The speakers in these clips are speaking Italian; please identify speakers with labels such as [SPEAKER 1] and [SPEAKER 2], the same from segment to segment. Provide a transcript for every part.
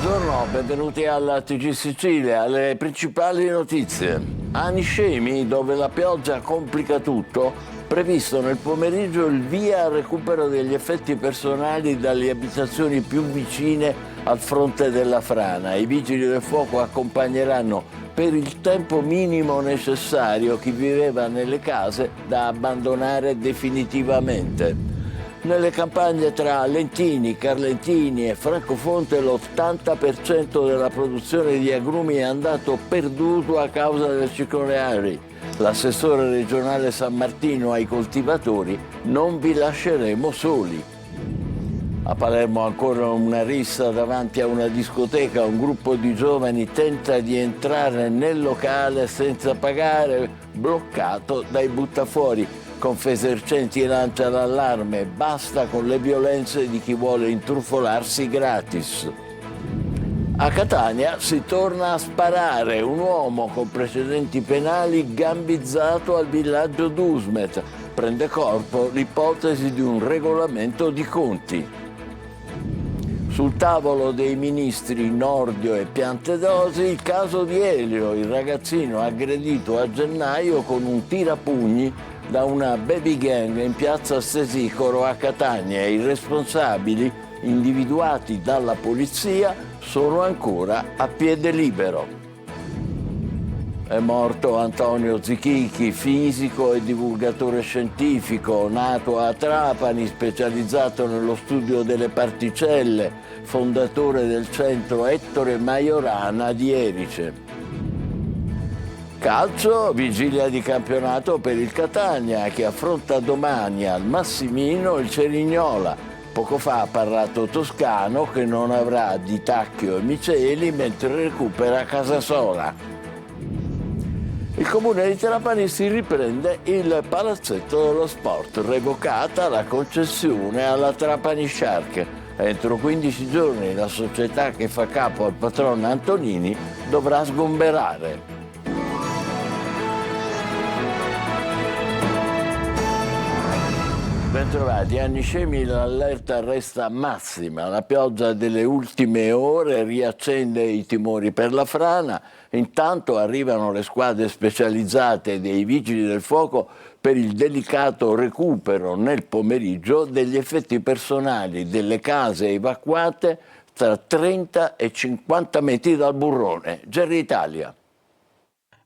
[SPEAKER 1] Buongiorno, benvenuti alla TG Sicilia, alle principali notizie. A Niscemi, dove la pioggia complica tutto, previsto nel pomeriggio il via al recupero degli effetti personali dalle abitazioni più vicine al fronte della frana. I vigili del fuoco accompagneranno per il tempo minimo necessario chi viveva nelle case da abbandonare definitivamente. Nelle campagne tra Lentini, Carlentini e Francofonte l'80% della produzione di agrumi è andato perduto a causa del ciclone Harry. L'assessore regionale San Martino ai coltivatori: non vi lasceremo soli. A Palermo ancora una rissa davanti a una discoteca. Un gruppo di giovani tenta di entrare nel locale senza pagare, bloccato dai buttafuori. Confesercenti lancia l'allarme: basta con le violenze di chi vuole intrufolarsi gratis. A Catania si torna a sparare. Un uomo con precedenti penali gambizzato al villaggio d'Usmet. Prende corpo l'ipotesi di un regolamento di conti. Sul tavolo dei ministri Nordio e Piantedosi il caso di Elio, il ragazzino aggredito a gennaio con un tirapugni da una baby gang in piazza Stesicoro a Catania. I responsabili, individuati dalla polizia, sono ancora a piede libero. È morto Antonio Zichichi, fisico e divulgatore scientifico, nato a Trapani, specializzato nello studio delle particelle, fondatore del centro Ettore Majorana di Erice. Calcio, vigilia di campionato per il Catania, che affronta domani al Massimino il Cerignola. Poco fa ha parlato Toscano, che non avrà Di Tacchio e Miceli mentre recupera Casasola. Il comune di Trapani si riprende il palazzetto dello sport, revocata la concessione alla Trapani Shark. Entro 15 giorni la società che fa capo al patrono Antonini dovrà sgomberare. Bentrovati. A Niscemi l'allerta resta massima. La pioggia delle ultime ore riaccende i timori per la frana. Intanto arrivano le squadre specializzate dei vigili del fuoco per il delicato recupero nel pomeriggio degli effetti personali delle case evacuate tra 30 e 50 metri dal burrone. Gerry Italia.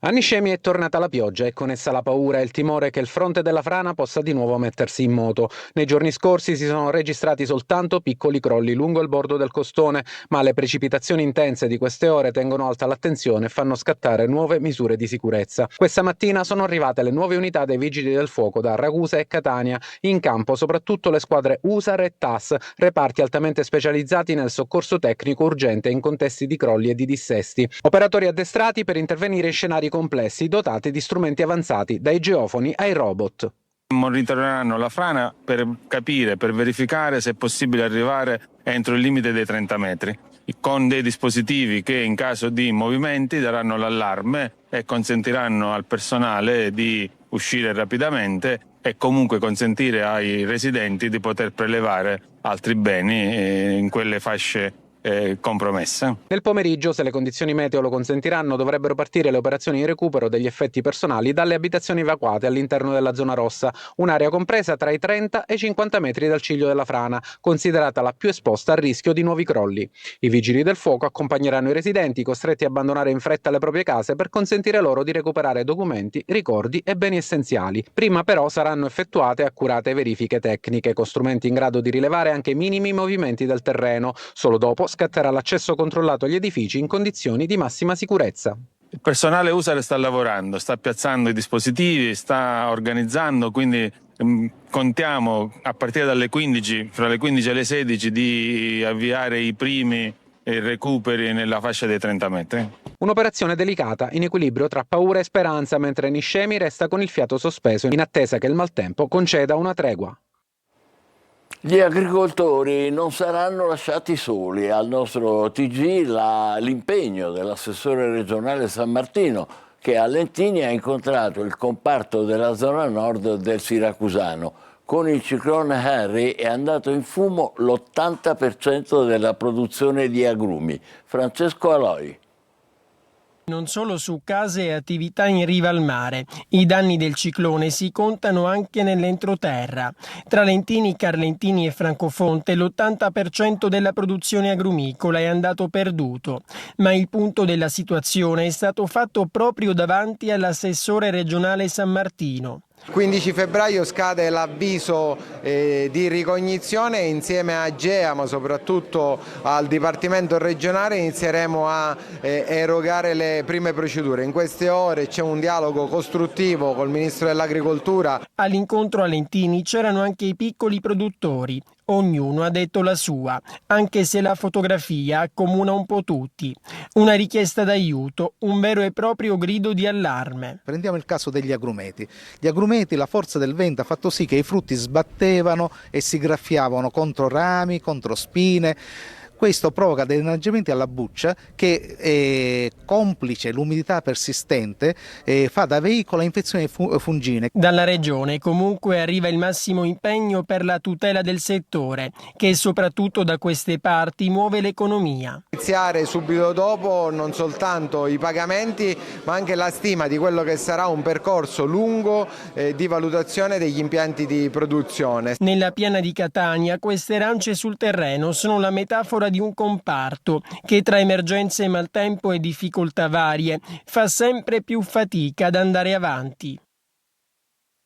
[SPEAKER 2] A Niscemi è tornata la pioggia e con essa la paura e il timore che il fronte della frana possa di nuovo mettersi in moto. Nei giorni scorsi si sono registrati soltanto piccoli crolli lungo il bordo del costone, ma le precipitazioni intense di queste ore tengono alta l'attenzione e fanno scattare nuove misure di sicurezza. Questa mattina sono arrivate le nuove unità dei vigili del fuoco da Ragusa e Catania. In campo soprattutto le squadre USAR e TAS, reparti altamente specializzati nel soccorso tecnico urgente in contesti di crolli e di dissesti. Operatori addestrati per intervenire in scenari complessi dotati di strumenti avanzati, dai geofoni ai robot.
[SPEAKER 3] Monitoreranno la frana per capire, per verificare se è possibile arrivare entro il limite dei 30 metri, con dei dispositivi che in caso di movimenti daranno l'allarme e consentiranno al personale di uscire rapidamente e comunque consentire ai residenti di poter prelevare altri beni in quelle fasce compromesse.
[SPEAKER 2] Nel pomeriggio, se le condizioni meteo lo consentiranno, dovrebbero partire le operazioni di recupero degli effetti personali dalle abitazioni evacuate all'interno della zona rossa, un'area compresa tra i 30 e i 50 metri dal ciglio della frana, considerata la più esposta al rischio di nuovi crolli. I vigili del fuoco accompagneranno i residenti costretti a abbandonare in fretta le proprie case per consentire loro di recuperare documenti, ricordi e beni essenziali. Prima però saranno effettuate accurate verifiche tecniche con strumenti in grado di rilevare anche minimi movimenti del terreno. Solo dopo scatterà l'accesso controllato agli edifici in condizioni di massima sicurezza.
[SPEAKER 3] Il personale USAR sta lavorando, sta piazzando i dispositivi, sta organizzando, quindi contiamo a partire dalle 15, fra le 15 e le 16, di avviare i primi recuperi nella fascia dei 30 metri.
[SPEAKER 2] Un'operazione delicata, in equilibrio tra paura e speranza, mentre Niscemi resta con il fiato sospeso in attesa che il maltempo conceda una tregua.
[SPEAKER 1] Gli agricoltori non saranno lasciati soli. Al nostro TG l'impegno dell'assessore regionale San Martino, che a Lentini ha incontrato il comparto della zona nord del Siracusano. Con il ciclone Harry è andato in fumo l'80% della produzione di agrumi. Francesco Aloi.
[SPEAKER 4] Non solo su case e attività in riva al mare. I danni del ciclone si contano anche nell'entroterra. Tra Lentini, Carlentini e Francofonte l'80% della produzione agrumicola è andato perduto. Ma il punto della situazione è stato fatto proprio davanti all'assessore regionale San Martino.
[SPEAKER 5] 15 febbraio scade l'avviso di ricognizione e insieme a AGEA, ma soprattutto al Dipartimento regionale, inizieremo a erogare le prime procedure. In queste ore c'è un dialogo costruttivo col Ministro dell'Agricoltura.
[SPEAKER 4] All'incontro a Lentini c'erano anche i piccoli produttori. Ognuno ha detto la sua, anche se la fotografia accomuna un po' tutti. Una richiesta d'aiuto, un vero e proprio grido di allarme.
[SPEAKER 6] Prendiamo il caso degli agrumeti. Gli agrumeti, la forza del vento ha fatto sì che i frutti sbattevano e si graffiavano contro rami, contro spine. Questo provoca dei danneggiamenti alla buccia che, complice l'umidità persistente, fa da veicolo a infezioni fungine.
[SPEAKER 4] Dalla Regione comunque arriva il massimo impegno per la tutela del settore, che soprattutto da queste parti muove l'economia.
[SPEAKER 5] Iniziare subito dopo non soltanto i pagamenti, ma anche la stima di quello che sarà un percorso lungo di valutazione degli impianti di produzione.
[SPEAKER 4] Nella piana di Catania queste arance sul terreno sono la metafora di un comparto che tra emergenze, maltempo e difficoltà varie fa sempre più fatica ad andare avanti.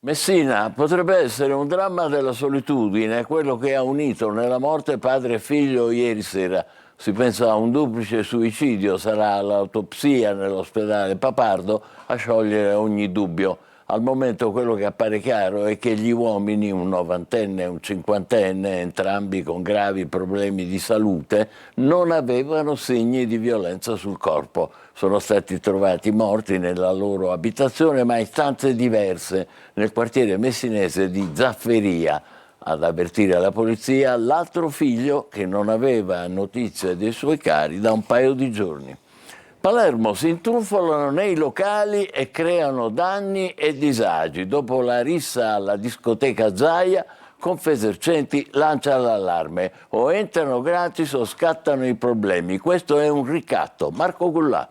[SPEAKER 1] Messina potrebbe essere un dramma della solitudine, quello che ha unito nella morte padre e figlio ieri sera. Si pensa a un duplice suicidio, sarà l'autopsia nell'ospedale Papardo a sciogliere ogni dubbio. Al momento quello che appare chiaro è che gli uomini, un novantenne e un cinquantenne, entrambi con gravi problemi di salute, non avevano segni di violenza sul corpo. Sono stati trovati morti nella loro abitazione, ma in stanze diverse, nel quartiere messinese di Zafferia. Ad avvertire la polizia l'altro figlio che non aveva notizie dei suoi cari da un paio di giorni. Palermo si intrufolano nei locali e creano danni e disagi. Dopo la rissa alla discoteca Zaia, Confesercenti lancia l'allarme. O entrano gratis o scattano i problemi. Questo è un ricatto. Marco Gullà.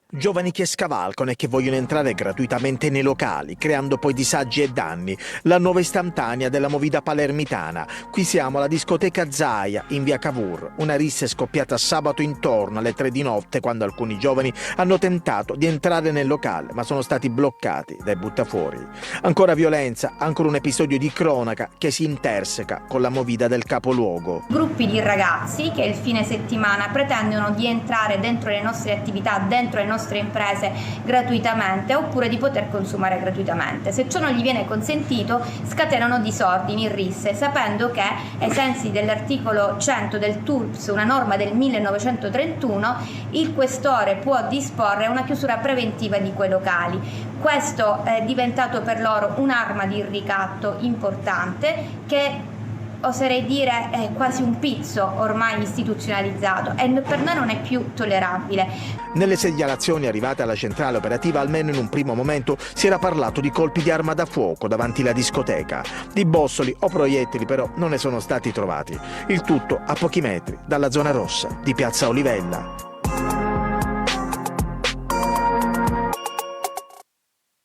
[SPEAKER 7] Giovani che scavalcano e che vogliono entrare gratuitamente nei locali, creando poi disagi e danni. La nuova istantanea della movida palermitana. Qui siamo alla discoteca Zaia, in via Cavour. Una rissa è scoppiata sabato intorno alle 3 di notte, quando alcuni giovani hanno tentato di entrare nel locale, ma sono stati bloccati dai buttafuori. Ancora violenza, ancora un episodio di cronaca che si interseca con la movida del capoluogo.
[SPEAKER 8] Gruppi di ragazzi che il fine settimana pretendono di entrare dentro le nostre attività, dentro le nostre imprese gratuitamente, oppure di poter consumare gratuitamente. Se ciò non gli viene consentito, scatenano disordini, risse, sapendo che ai sensi dell'articolo 100 del TURPS, una norma del 1931, il questore può disporre una chiusura preventiva di quei locali. Questo è diventato per loro un'arma di ricatto importante che, oserei dire, è quasi un pizzo ormai istituzionalizzato e per noi non è più tollerabile.
[SPEAKER 7] Nelle segnalazioni arrivate alla centrale operativa, almeno in un primo momento, si era parlato di colpi di arma da fuoco davanti alla discoteca. Di bossoli o proiettili però non ne sono stati trovati. Il tutto a pochi metri dalla zona rossa di Piazza Olivella.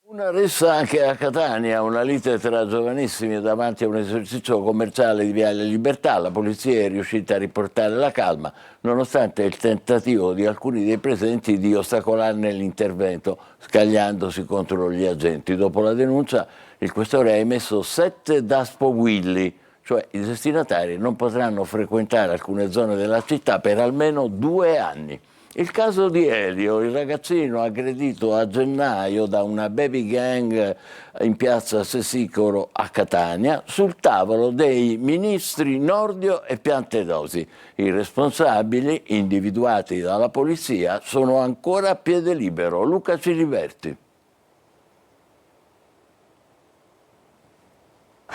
[SPEAKER 1] Una rissa anche a Catania, una lite tra giovanissimi davanti a un esercizio commerciale di Viale Libertà. La polizia è riuscita a riportare la calma, nonostante il tentativo di alcuni dei presenti di ostacolarne l'intervento, scagliandosi contro gli agenti. Dopo la denuncia, il questore ha emesso 7 daspo Willy, cioè i destinatari non potranno frequentare alcune zone della città per almeno 2 anni. Il caso di Elio, il ragazzino aggredito a gennaio da una baby gang in piazza Sesicoro a Catania, sul tavolo dei ministri Nordio e Piantedosi. I responsabili, individuati dalla polizia, sono ancora a piede libero. Luca Ciliberti.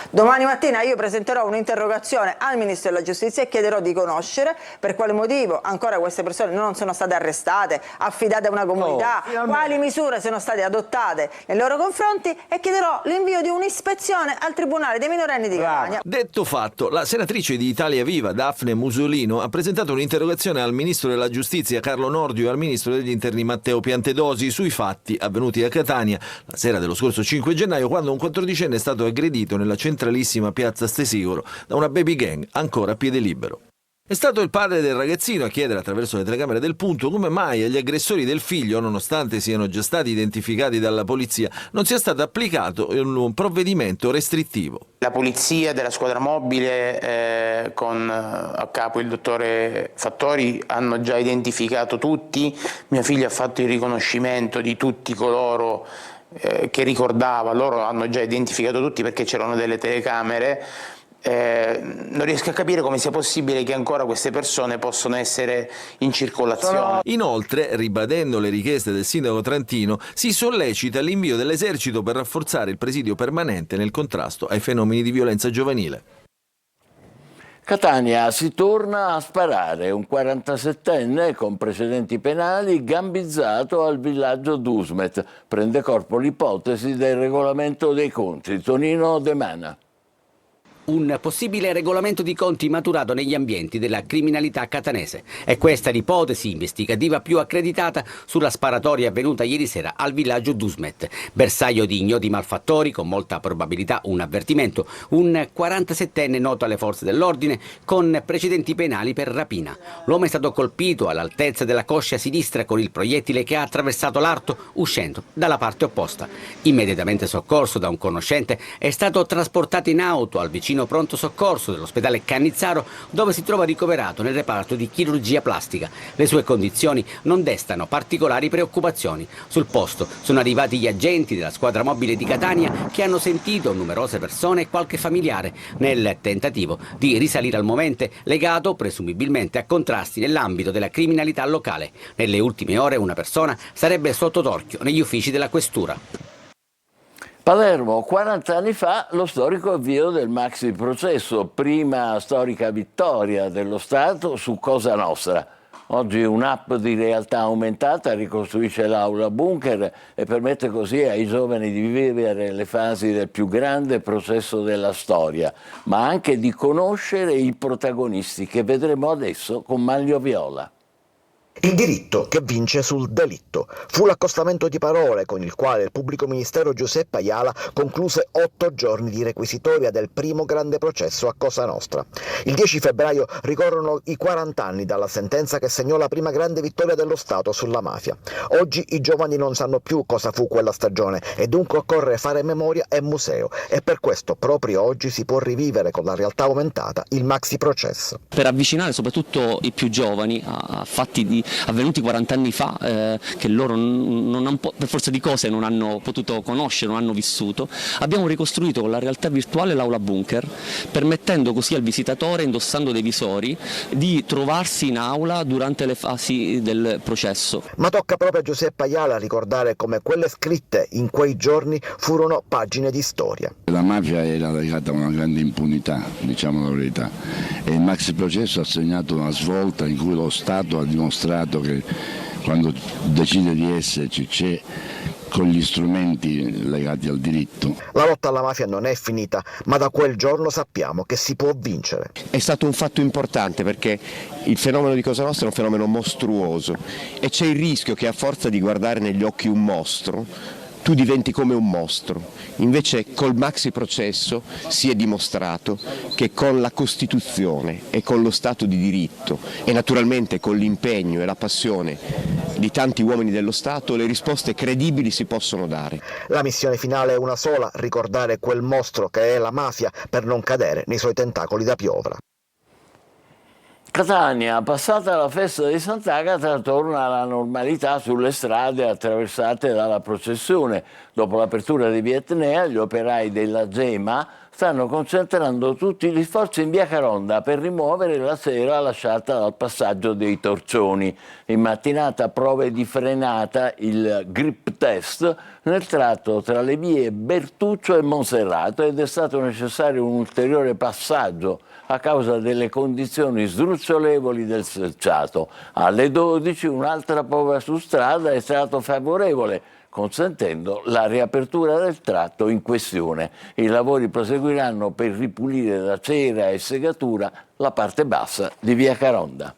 [SPEAKER 9] Domani mattina io presenterò un'interrogazione al Ministro della Giustizia e chiederò di conoscere per quale motivo ancora queste persone non sono state arrestate, affidate a una comunità, quali misure sono state adottate nei loro confronti, e chiederò l'invio di un'ispezione al Tribunale dei minorenni di Catania.
[SPEAKER 10] Detto fatto, la senatrice di Italia Viva, Daphne Musolino, ha presentato un'interrogazione al Ministro della Giustizia Carlo Nordio e al Ministro degli Interni Matteo Piantedosi sui fatti avvenuti a Catania la sera dello scorso 5 gennaio, quando un 14enne è stato aggredito nella centralissima piazza Stesicoro da una baby gang ancora a piede libero. È stato il padre del ragazzino a chiedere attraverso le telecamere del Punto come mai agli aggressori del figlio, nonostante siano già stati identificati dalla polizia, non sia stato applicato un provvedimento restrittivo.
[SPEAKER 11] La polizia della squadra mobile con a capo il dottore Fattori hanno già identificato tutti, mio figlio ha fatto il riconoscimento di tutti coloro che ricordava, loro hanno già identificato tutti perché c'erano delle telecamere. Non riesco a capire come sia possibile che ancora queste persone possano essere in circolazione.
[SPEAKER 10] Inoltre, ribadendo le richieste del sindaco trentino, si sollecita l'invio dell'esercito per rafforzare il presidio permanente nel contrasto ai fenomeni di violenza giovanile.
[SPEAKER 1] Catania si torna a sparare, un 47enne con precedenti penali gambizzato al villaggio Dusmet. Prende corpo l'ipotesi del regolamento dei conti. Tonino De Mana.
[SPEAKER 12] Un possibile regolamento di conti maturato negli ambienti della criminalità catanese. È questa l'ipotesi investigativa più accreditata sulla sparatoria avvenuta ieri sera al villaggio Dusmet. Bersaglio di ignoti malfattori, con molta probabilità un avvertimento, un 47enne noto alle forze dell'ordine con precedenti penali per rapina. L'uomo è stato colpito all'altezza della coscia sinistra con il proiettile che ha attraversato l'arto uscendo dalla parte opposta. Immediatamente soccorso da un conoscente, è stato trasportato in auto al vicino pronto soccorso dell'ospedale Cannizzaro, dove si trova ricoverato nel reparto di chirurgia plastica. Le sue condizioni non destano particolari preoccupazioni. Sul posto sono arrivati gli agenti della squadra mobile di Catania che hanno sentito numerose persone e qualche familiare nel tentativo di risalire al movente legato presumibilmente a contrasti nell'ambito della criminalità locale. Nelle ultime ore una persona sarebbe sotto torchio negli uffici della questura.
[SPEAKER 1] Palermo, 40 anni fa, lo storico avvio del maxi processo, prima storica vittoria dello Stato su Cosa Nostra. Oggi un'app di realtà aumentata ricostruisce l'aula bunker e permette così ai giovani di vivere le fasi del più grande processo della storia, ma anche di conoscere i protagonisti che vedremo adesso con Manlio Viola.
[SPEAKER 13] Il diritto che vince sul delitto. Fu l'accostamento di parole con il quale il pubblico ministero Giuseppe Ayala concluse 8 giorni di requisitoria del primo grande processo a Cosa Nostra. Il 10 febbraio ricorrono i 40 anni dalla sentenza che segnò la prima grande vittoria dello Stato sulla mafia. Oggi i giovani non sanno più cosa fu quella stagione e dunque occorre fare memoria e museo, e per questo proprio oggi si può rivivere con la realtà aumentata il maxi processo.
[SPEAKER 14] Per avvicinare soprattutto i più giovani a fatti avvenuti 40 anni fa, che loro per forza di cose non hanno potuto conoscere, non hanno vissuto, abbiamo ricostruito con la realtà virtuale l'aula bunker, permettendo così al visitatore, indossando dei visori, di trovarsi in aula durante le fasi del processo.
[SPEAKER 13] Ma tocca proprio a Giuseppe Ayala ricordare come quelle scritte in quei giorni furono pagine di storia.
[SPEAKER 15] La mafia era legata a una grande impunità, diciamo la verità, e il maxi processo ha segnato una svolta in cui lo Stato ha dimostrato che quando decide di esserci c'è con gli strumenti legati al diritto.
[SPEAKER 13] La lotta alla mafia non è finita, ma da quel giorno sappiamo che si può vincere.
[SPEAKER 16] È stato un fatto importante perché il fenomeno di Cosa Nostra è un fenomeno mostruoso e c'è il rischio che a forza di guardare negli occhi un mostro tu diventi come un mostro. Invece col maxi processo si è dimostrato che con la Costituzione e con lo Stato di diritto e naturalmente con l'impegno e la passione di tanti uomini dello Stato le risposte credibili si possono dare.
[SPEAKER 13] La missione finale è una sola: ricordare quel mostro che è la mafia per non cadere nei suoi tentacoli da piovra.
[SPEAKER 1] Catania, passata la festa di Sant'Agata, torna alla normalità sulle strade attraversate dalla processione. Dopo l'apertura di Via Etnea, gli operai della Gema stanno concentrando tutti gli sforzi in via Caronda per rimuovere la cera lasciata dal passaggio dei torcioni. In mattinata prove di frenata, il grip test, nel tratto tra le vie Bertuccio e Monserrato, ed è stato necessario un ulteriore passaggio a causa delle condizioni sdrucciolevoli del selciato. Alle 12 un'altra prova su strada è stato favorevole, consentendo la riapertura del tratto in questione. I lavori proseguiranno per ripulire da cera e segatura la parte bassa di via Caronda.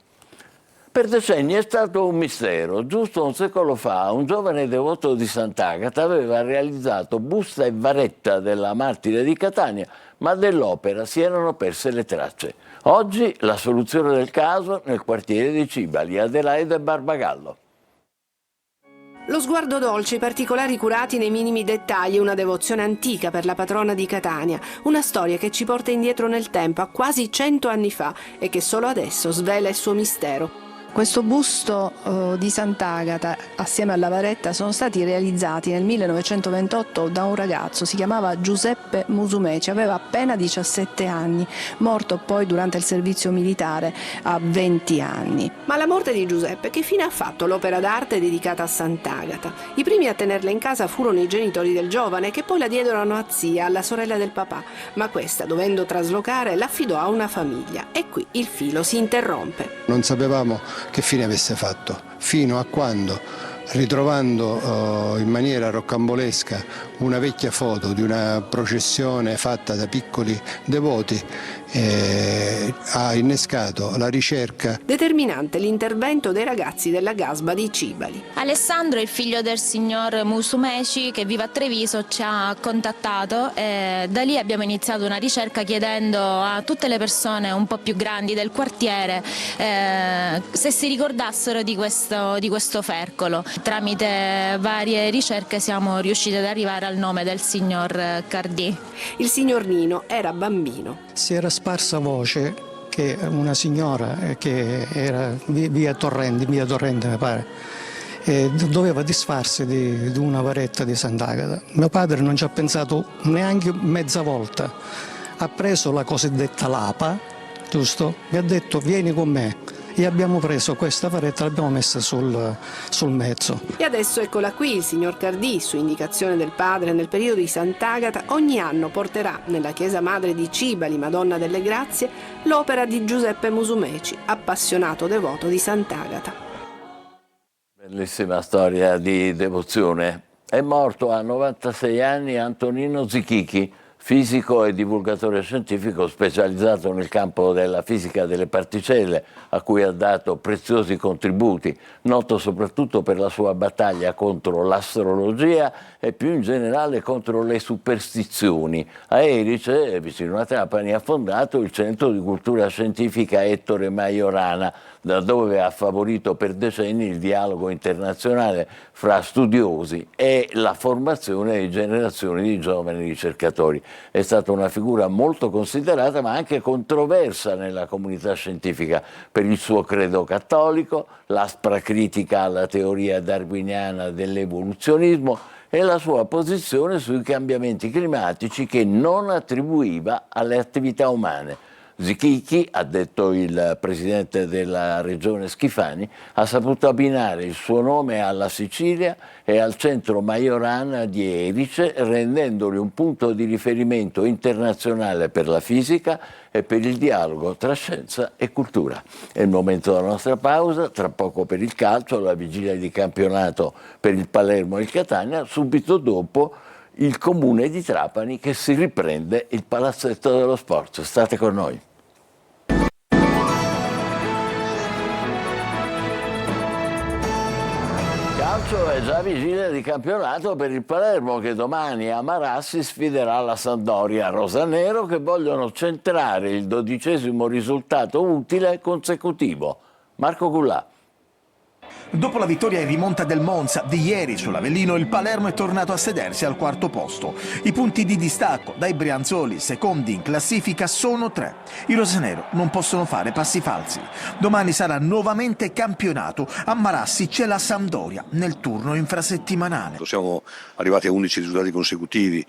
[SPEAKER 1] Per decenni è stato un mistero. Giusto un secolo fa un giovane devoto di Sant'Agata aveva realizzato busta e varetta della martire di Catania, ma dell'opera si erano perse le tracce. Oggi la soluzione del caso nel quartiere di Cibali. Adelaide Barbagallo.
[SPEAKER 17] Lo sguardo dolce, i particolari curati nei minimi dettagli, una devozione antica per la patrona di Catania, una storia che ci porta indietro nel tempo, a quasi 100 anni fa, e che solo adesso svela il suo mistero.
[SPEAKER 18] Questo busto di Sant'Agata assieme alla varetta sono stati realizzati nel 1928 da un ragazzo, si chiamava Giuseppe Musumeci, aveva appena 17 anni, morto poi durante il servizio militare a 20 anni.
[SPEAKER 17] Ma la morte di Giuseppe che fine ha fatto l'opera d'arte dedicata a Sant'Agata? I primi a tenerla in casa furono i genitori del giovane, che poi la diedero a una zia, alla sorella del papà, ma questa, dovendo traslocare, l'affidò a una famiglia, e qui il filo si interrompe.
[SPEAKER 19] Non sapevamo che fine avesse fatto, fino a quando, ritrovando in maniera roccambolesca una vecchia foto di una processione fatta da piccoli devoti, ha innescato la ricerca.
[SPEAKER 17] Determinante l'intervento dei ragazzi della Gasba di Cibali.
[SPEAKER 20] Alessandro, il figlio del signor Musumeci, che vive a Treviso, ci ha contattato e da lì abbiamo iniziato una ricerca chiedendo a tutte le persone un po' più grandi del quartiere se si ricordassero di questo fercolo. Tramite varie ricerche siamo riusciti ad arrivare al nome del signor Cardì.
[SPEAKER 17] Il signor Nino era bambino.
[SPEAKER 21] Si era sparsa voce che una signora che era via Torrente mi pare, doveva disfarsi di una varetta di Sant'Agata. Mio padre non ci ha pensato neanche mezza volta, ha preso la cosiddetta lapa, giusto? Mi ha detto vieni con me. E abbiamo preso questa varetta e l'abbiamo messa sul mezzo.
[SPEAKER 17] E adesso eccola qui, il signor Cardì, su indicazione del padre, nel periodo di Sant'Agata, ogni anno porterà nella chiesa madre di Cibali, Madonna delle Grazie, l'opera di Giuseppe Musumeci, appassionato devoto di Sant'Agata.
[SPEAKER 1] Bellissima storia di devozione. È morto a 96 anni Antonino Zichichi, fisico e divulgatore scientifico specializzato nel campo della fisica delle particelle, a cui ha dato preziosi contributi, noto soprattutto per la sua battaglia contro l'astrologia e più in generale contro le superstizioni. A Erice, vicino a Trapani, ha fondato il Centro di Cultura Scientifica Ettore Majorana, da dove ha favorito per decenni il dialogo internazionale fra studiosi e la formazione di generazioni di giovani ricercatori. È stata una figura molto considerata ma anche controversa nella comunità scientifica per il suo credo cattolico, l'aspra critica alla teoria darwiniana dell'evoluzionismo e la sua posizione sui cambiamenti climatici che non attribuiva alle attività umane. Zichichi, ha detto il presidente della regione Schifani, ha saputo abbinare il suo nome alla Sicilia e al centro Majorana di Erice, rendendoli un punto di riferimento internazionale per la fisica e per il dialogo tra scienza e cultura. È il momento della nostra pausa, tra poco per il calcio, la vigilia di campionato per il Palermo e il Catania, subito dopo il comune di Trapani che si riprende il palazzetto dello sport. State con noi. Calcio è già vigilia di campionato per il Palermo che domani a Marassi sfiderà la Sampdoria. Rosanero che vogliono centrare il 12° risultato utile consecutivo. Marco Gullà.
[SPEAKER 7] Dopo la vittoria in rimonta del Monza di ieri sull'Avellino, il Palermo è tornato a sedersi al quarto posto. I punti di distacco dai brianzoli, secondi in classifica, sono 3. I rosanero non possono fare passi falsi. Domani sarà nuovamente campionato. A Marassi c'è la Sampdoria nel turno infrasettimanale.
[SPEAKER 3] Siamo arrivati a 11 risultati consecutivi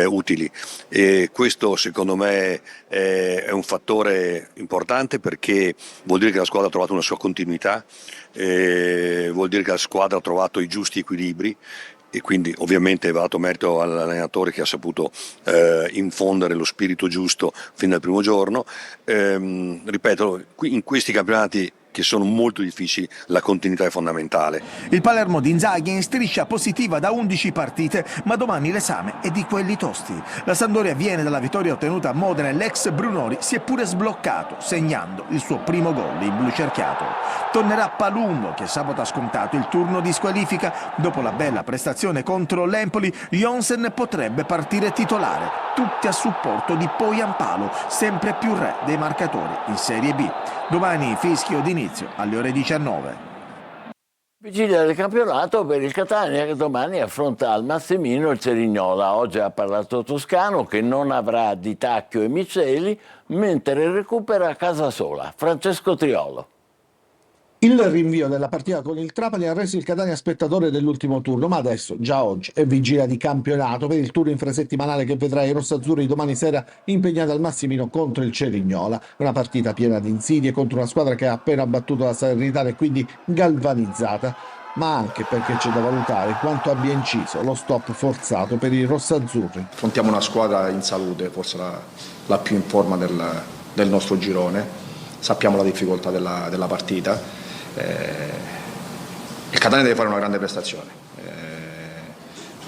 [SPEAKER 3] utili e questo secondo me è un fattore importante, perché vuol dire che la squadra ha trovato una sua continuità, vuol dire che la squadra ha trovato i giusti equilibri e quindi ovviamente va dato merito all'allenatore che ha saputo infondere lo spirito giusto fin dal primo giorno. Ripeto, in questi campionati che sono molto difficili, la continuità è fondamentale.
[SPEAKER 7] Il Palermo di Inzaghi è in striscia positiva da 11 partite, ma domani l'esame è di quelli tosti. La Sampdoria viene dalla vittoria ottenuta a Modena e l'ex Brunori si è pure sbloccato, segnando il suo primo gol in blu cerchiato. Tornerà Palumbo, che sabato ha scontato il turno di squalifica. Dopo la bella prestazione contro l'Empoli, Jonsen potrebbe partire titolare, tutti a supporto di Poyampalo, sempre più re dei marcatori in Serie B. Domani fischio d'inizio alle ore 19.
[SPEAKER 1] Vigilia del campionato per il Catania, che domani affronta al Massimino il Cerignola. Oggi ha parlato Toscano, che non avrà Di Tacchio e Miceli, mentre recupera Casasola. Francesco Triolo.
[SPEAKER 22] Il rinvio della partita con il Trapani ha reso il Catania spettatore dell'ultimo turno, ma adesso, già oggi, è vigilia di campionato per il turno infrasettimanale che vedrà i rossazzurri domani sera impegnati al Massimino contro il Cerignola. Una partita piena di insidie contro una squadra che ha appena battuto la Salernitana e quindi galvanizzata, ma anche perché c'è da valutare quanto abbia inciso lo stop forzato per i rossazzurri.
[SPEAKER 23] Affrontiamo una squadra in salute, forse la più in forma del nostro girone, sappiamo la difficoltà della partita. Il Catania deve fare una grande prestazione,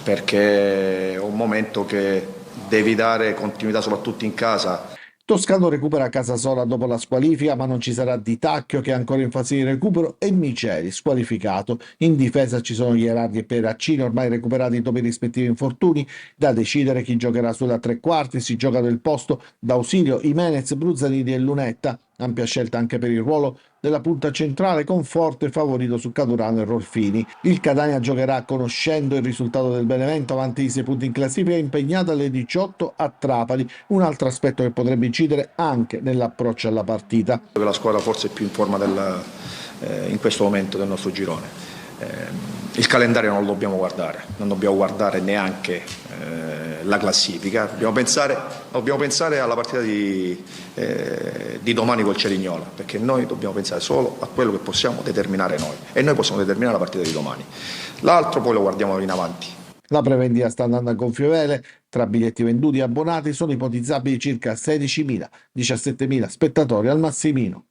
[SPEAKER 23] perché è un momento che devi dare continuità soprattutto in casa.
[SPEAKER 22] Toscano recupera Casasola dopo la squalifica, ma non ci sarà Di Tacchio, che è ancora in fase di recupero, e Miceli squalificato. In difesa ci sono Gherardi e Peraccini, ormai recuperati dopo i rispettivi infortuni. Da decidere chi giocherà sulla tre quarti. Si gioca del posto d'ausilio Jimenez, Bruzzanini e Lunetta. Ampia scelta anche per il ruolo della punta centrale, con forte favorito su Caturano e Rolfini. Il Catania giocherà conoscendo il risultato del Benevento, avanti di 6 punti in classifica, impegnata alle 18 a Trapani. Un altro aspetto che potrebbe incidere anche nell'approccio alla partita.
[SPEAKER 23] La squadra forse più in forma in questo momento del nostro girone. Il calendario non lo dobbiamo guardare, non dobbiamo guardare neanche la classifica, dobbiamo pensare alla partita di domani col Cerignola, perché noi dobbiamo pensare solo a quello che possiamo determinare noi, e noi possiamo determinare la partita di domani. L'altro poi lo guardiamo in avanti.
[SPEAKER 22] La prevendita sta andando a gonfie vele. Tra biglietti venduti e abbonati sono ipotizzabili circa 16.000-17.000 spettatori al Massimino.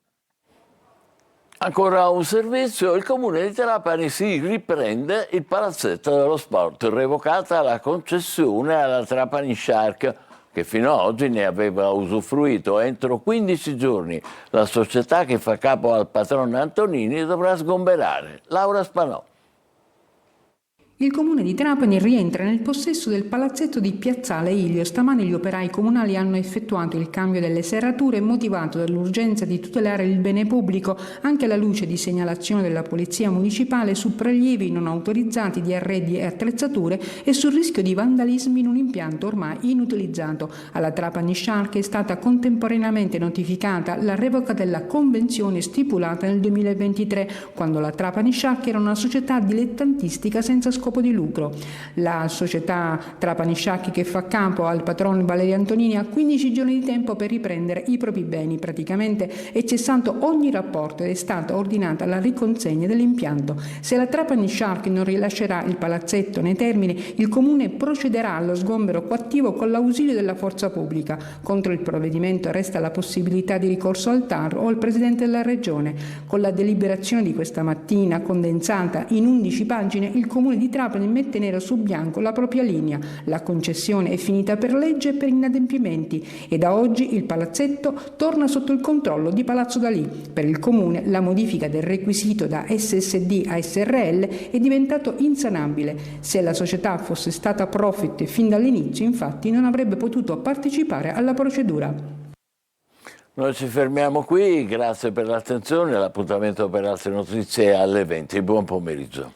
[SPEAKER 1] Ancora un servizio: il comune di Trapani si riprende il palazzetto dello sport, revocata la concessione alla Trapani Shark, che fino ad oggi ne aveva usufruito. Entro 15 giorni la società che fa capo al patrono Antonini dovrà sgomberare. Laura Spanò.
[SPEAKER 24] Il comune di Trapani rientra nel possesso del palazzetto di Piazzale Ilio. Stamani gli operai comunali hanno effettuato il cambio delle serrature, motivato dall'urgenza di tutelare il bene pubblico, anche alla luce di segnalazione della polizia municipale su prelievi non autorizzati di arredi e attrezzature e sul rischio di vandalismi in un impianto ormai inutilizzato. Alla Trapani Shark è stata contemporaneamente notificata la revoca della convenzione stipulata nel 2023, quando la Trapani Shark era una società dilettantistica senza scopo di lucro. La società Trapani Shark, che fa capo al patrono Valerio Antonini, ha 15 giorni di tempo per riprendere i propri beni. Praticamente è cessato ogni rapporto ed è stata ordinata la riconsegna dell'impianto. Se la Trapani Shark non rilascerà il palazzetto nei termini, il comune procederà allo sgombero coattivo con l'ausilio della forza pubblica. Contro il provvedimento resta la possibilità di ricorso al TAR o al Presidente della Regione. Con la deliberazione di questa mattina, condensata in 11 pagine, il comune di Trapani mette nero su bianco la propria linea. La concessione è finita per legge e per inadempimenti e da oggi il palazzetto torna sotto il controllo di Palazzo Dalì. Per il comune la modifica del requisito da SSD a SRL è diventato insanabile. Se la società fosse stata profit fin dall'inizio, infatti, non avrebbe potuto partecipare alla procedura.
[SPEAKER 1] Noi ci fermiamo qui, grazie per l'attenzione, l'appuntamento per altre notizie alle 20. Buon pomeriggio.